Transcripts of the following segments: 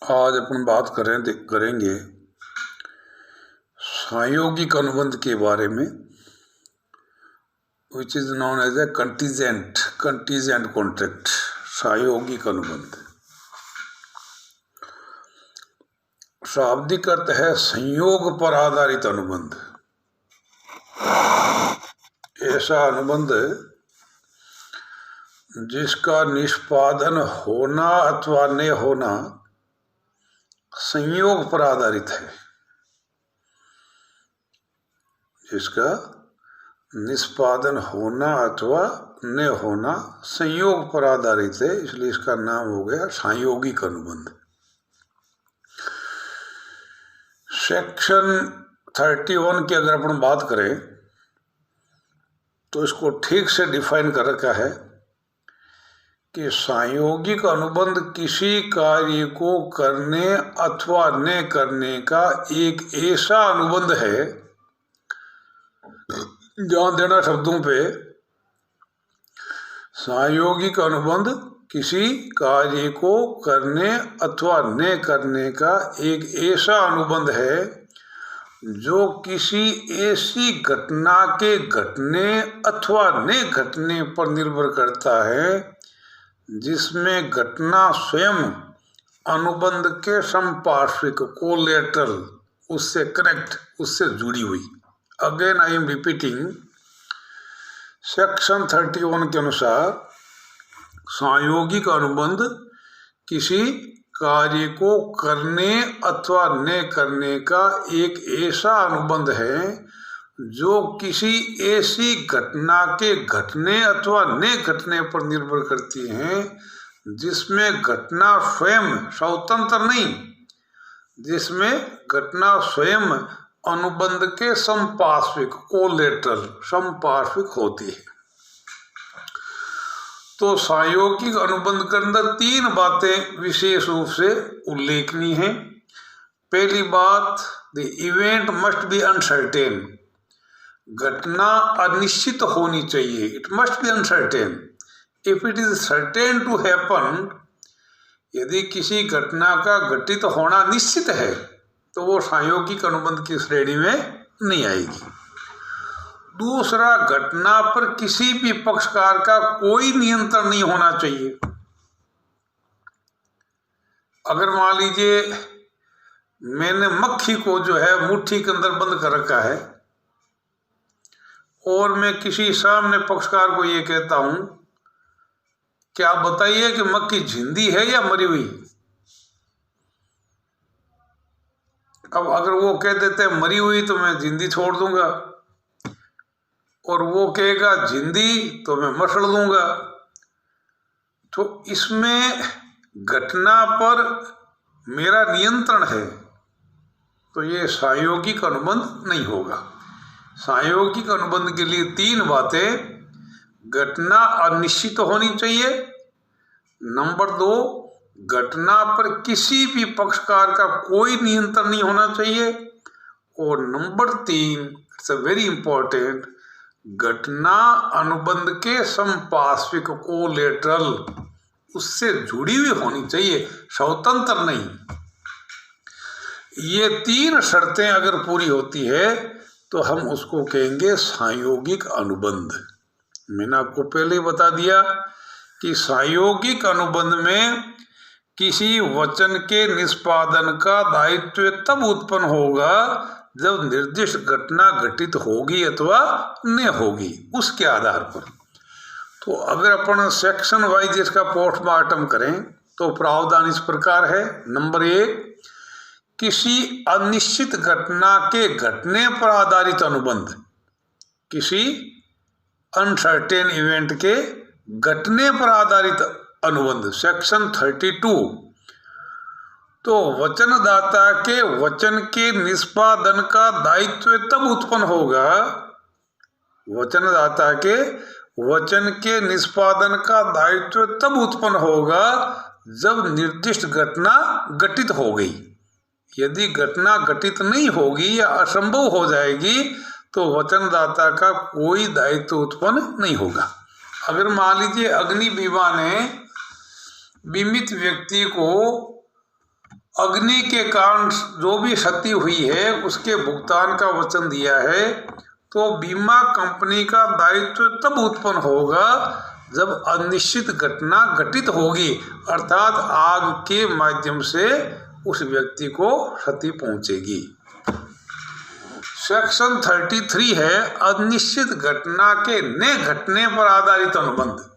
आज अपन बात करेंगे संयोगिक अनुबंध के बारे में, which is known as a contingent contract. संयोगिक अनुबंध शाब्दिक अर्थ है संयोग पर आधारित अनुबंध। ऐसा अनुबंध जिसका निष्पादन होना अथवा न होना संयोग पर आधारित है, जिसका निष्पादन होना अथवा न होना संयोग पर आधारित है, इसलिए इसका नाम हो गया संयोगिक अनुबंध। सेक्शन 31 की अगर अपन बात करें तो इसको ठीक से डिफाइन कर रखा है कि संयोगिक अनुबंध किसी कार्य को करने अथवा न करने का एक ऐसा अनुबंध है, ध्यान देना शब्दों पे, संयोगिक अनुबंध किसी कार्य को करने अथवा न करने का एक ऐसा अनुबंध है जो किसी ऐसी घटना के घटने अथवा न घटने पर निर्भर करता है जिसमें घटना स्वयं अनुबंध के संपार्श्विक कोलेटरल उससे कनेक्ट, उससे जुड़ी हुई। Again I am repeating, section 31 के अनुसार संयोगिक अनुबंध किसी कार्य को करने अथवा न करने का एक ऐसा अनुबंध है जो किसी ऐसी घटना के घटने अथवा न घटने पर निर्भर करती हैं जिसमें घटना स्वयं स्वतंत्र नहीं, जिसमें घटना स्वयं अनुबंध के संपार्श्विक कोलेटरल संपार्श्विक होती है। तो संयोगिक अनुबंध के अंदर तीन बातें विशेष रूप से उल्लेखनीय हैं। पहली बात, the event must be uncertain, घटना अनिश्चित होनी चाहिए। It must be uncertain. If it is certain to happen, यदि किसी घटना का घटित होना निश्चित है तो वो संयोगिक अनुबंध की श्रेणी में नहीं आएगी। दूसरा, घटना पर किसी भी पक्षकार का कोई नियंत्रण नहीं होना चाहिए। अगर मान लीजिए मैंने मक्खी को जो है मुट्ठी के अंदर बंद कर रखा है और मैं किसी सामने पक्षकार को ये कहता हूं कि आप बताइए कि मक्खी जिंदी है या मरी हुई। अब अगर वो कह देते हैं मरी हुई तो मैं जिंदी छोड़ दूंगा, और वो कहेगा जिंदी तो मैं मसल दूंगा। तो इसमें घटना पर मेरा नियंत्रण है, तो ये संयोगिक अनुबंध नहीं होगा। संयोगिक अनुबंध के लिए तीन बातें, घटना अनिश्चित होनी चाहिए, नंबर 2, घटना पर किसी भी पक्षकार का कोई नियंत्रण नहीं होना चाहिए, और number 3, it's a very important, घटना अनुबंध के संपार्श्विक कोलेटरल उससे जुड़ी हुई होनी चाहिए, स्वतंत्र नहीं। ये तीन शर्तें अगर पूरी होती है तो हम उसको कहेंगे संयोगिक अनुबंध। मैंने आपको पहले ही बता दिया कि संयोगिक अनुबंध में किसी वचन के निष्पादन का दायित्व तब उत्पन्न होगा जब निर्दिष्ट घटना घटित होगी अथवा न होगी, उसके आधार पर। तो अगर अपन सेक्शन वाइज इसका पोस्टमार्टम करें तो प्रावधान इस प्रकार है। नंबर 1, किसी अनिश्चित घटना के घटने पर आधारित अनुबंध, किसी अनसर्टेन इवेंट के घटने पर आधारित अनुबंध, सेक्शन 32। तो वचनदाता के वचन के निष्पादन का दायित्व तब उत्पन्न होगा, वचनदाता के वचन के निष्पादन का दायित्व तब उत्पन्न होगा जब निर्दिष्ट घटना घटित हो गई। यदि घटना घटित नहीं होगी या असंभव हो जाएगी तो वचनदाता का कोई दायित्व उत्पन्न नहीं होगा। अगर मान लीजिए अग्नि विभा ने बीमित व्यक्ति को अग्नि के कारण जो भी क्षति हुई है उसके भुगतान का वचन दिया है, तो बीमा कंपनी का दायित्व तब उत्पन्न होगा जब अनिश्चित घटना घटित होगी, अर्थात आग के माध्यम से उस व्यक्ति को क्षति पहुंचेगी। सेक्शन 33 है अनिश्चित घटना के न घटने पर आधारित अनुबंध।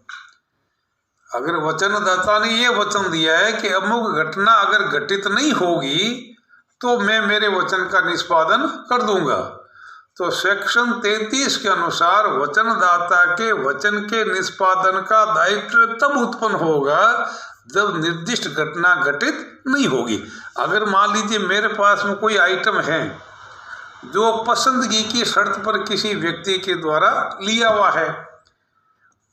अगर वचनदाता ने यह वचन दिया है कि अमुक घटना अगर घटित नहीं होगी तो मैं मेरे वचन का निष्पादन कर दूंगा, तो सेक्शन 33 के अनुसार वचनदाता के वचन के निष्पादन का दायित्व तब उत्पन्न होगा जब निर्दिष्ट घटना घटित नहीं होगी। अगर मान लीजिए मेरे पास में कोई आइटम है जो पसंदगी की शर्त पर किसी व्यक्ति के द्वारा लिया हुआ है,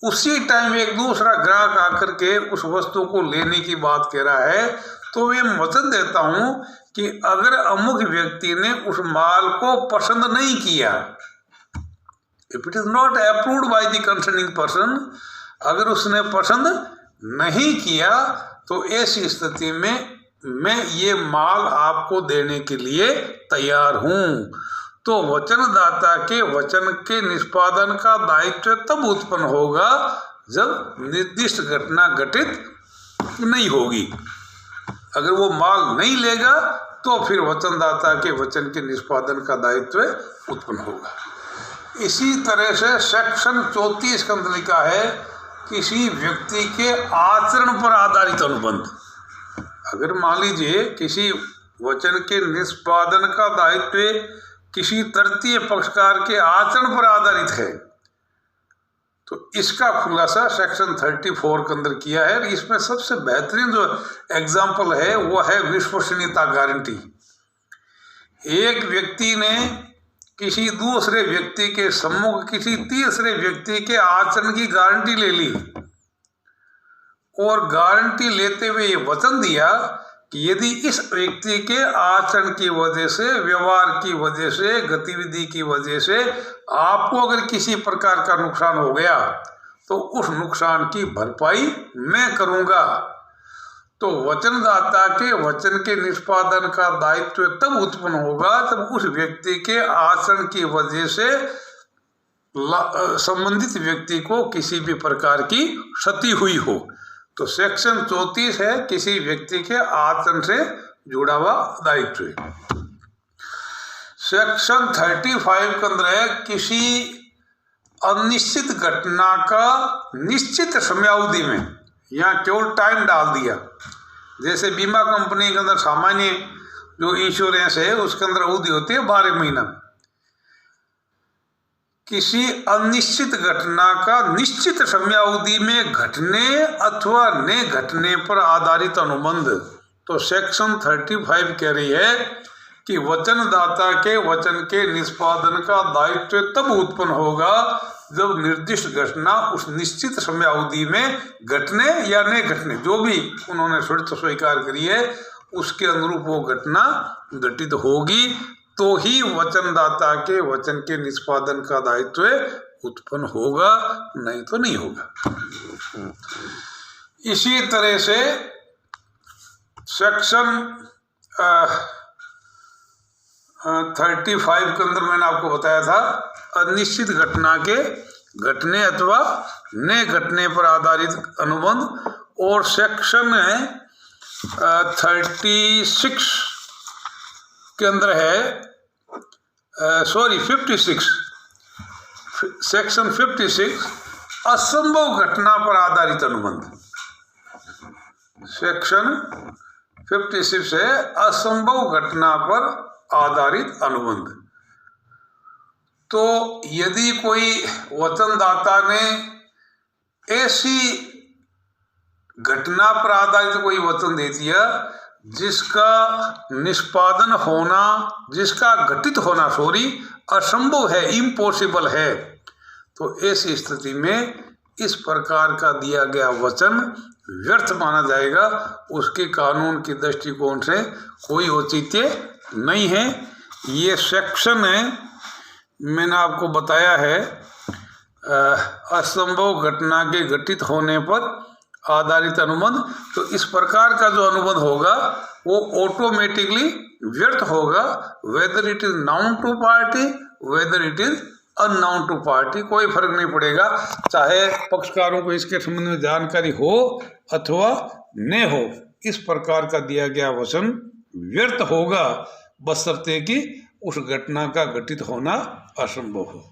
उसी टाइम एक दूसरा ग्राहक आकर के उस वस्तु को लेने की बात कह रहा है, तो मैं वचन देता हूं कि अगर अमुक व्यक्ति ने उस माल को पसंद नहीं किया, if it is not approved by the concerning person, अगर उसने पसंद नहीं किया तो ऐसी स्थिति में मैं ये माल आपको देने के लिए तैयार हूं। तो वचनदाता के वचन के निष्पादन का दायित्व तब उत्पन्न होगा जब निर्दिष्ट घटना घटित नहीं होगी। अगर वो माल नहीं लेगा तो फिर वचनदाता के वचन के निष्पादन का दायित्व उत्पन्न होगा। इसी तरह से सेक्शन 34 के अंदर लिखा है किसी व्यक्ति के आचरण पर आधारित अनुबंध। अगर मान लीजिए किसी वचन के निष्पादन का दायित्व किसी तृतीय पक्षकार के आचरण पर आधारित है, तो इसका खुलासा सेक्शन 34 के अंदर किया है। इसमें सबसे बेहतरीन जो एग्जाम्पल है वो है विश्वसनीयता गारंटी। एक व्यक्ति ने किसी दूसरे व्यक्ति के सम्मुख किसी तीसरे व्यक्ति के आचरण की गारंटी ले ली और गारंटी लेते हुए ये वचन दिया कि यदि इस व्यक्ति के आचरण की वजह से, व्यवहार की वजह से, गतिविधि की वजह से आपको अगर किसी प्रकार का नुकसान हो गया तो उस नुकसान की भरपाई मैं करूंगा, तो वचनदाता के वचन के निष्पादन का दायित्व तब उत्पन्न होगा जब उस व्यक्ति के आचरण की वजह से संबंधित व्यक्ति को किसी भी प्रकार की क्षति हुई हो। तो सेक्शन 34 है किसी व्यक्ति के आचरण से जुड़ा हुआ दायित्व। सेक्शन 35 के अंदर है किसी अनिश्चित घटना का निश्चित समयावधि में, यहाँ केवल टाइम डाल दिया। जैसे बीमा कंपनी के अंदर सामान्य जो इंश्योरेंस है उसके अंदर अवधि होती है 12 महीना। किसी अनिश्चित घटना का निश्चित समयावधि में घटने अथवा न घटने पर आधारित अनुबंध। तो सेक्शन 35 कह रही है कि वचनदाता के वचन के निष्पादन का दायित्व तब उत्पन्न होगा जब निर्दिष्ट घटना उस निश्चित समयावधि में घटने या न घटने, जो भी उन्होंने शर्त स्वीकार करी है उसके अनुरूप वो घटना घटित होगी, तो ही वचनदाता के वचन के निष्पादन का दायित्व उत्पन्न होगा, नहीं तो नहीं होगा। इसी तरह से सेक्शन 35 के अंदर मैंने आपको बताया था अनिश्चित घटना के घटने अथवा न घटने पर आधारित अनुबंध, और सेक्शन 36 के अंदर है 56 सेक्शन 56 असंभव घटना पर आधारित अनुबंध। सेक्शन 56 है असंभव घटना पर आधारित अनुबंध। तो यदि कोई वचनदाता ने ऐसी घटना पर आधारित कोई वचन दे दिया जिसका निष्पादन होना, जिसका घटित होना असंभव है, इम्पॉसिबल है, तो ऐसी स्थिति में इस प्रकार का दिया गया वचन व्यर्थ माना जाएगा, उसके कानून की दृष्टिकोण से कोई औचित्य नहीं है। ये सेक्शन है मैंने आपको बताया है असंभव घटना के घटित होने पर आधारित अनुबंध। तो इस प्रकार का जो अनुबंध होगा वो ऑटोमेटिकली व्यर्थ होगा, whether it is known to party whether it is unknown to party, कोई फर्क नहीं पड़ेगा, चाहे पक्षकारों को इसके संबंध में जानकारी हो अथवा न हो, इस प्रकार का दिया गया वचन व्यर्थ होगा, बशर्ते कि उस घटना का घटित होना असंभव हो।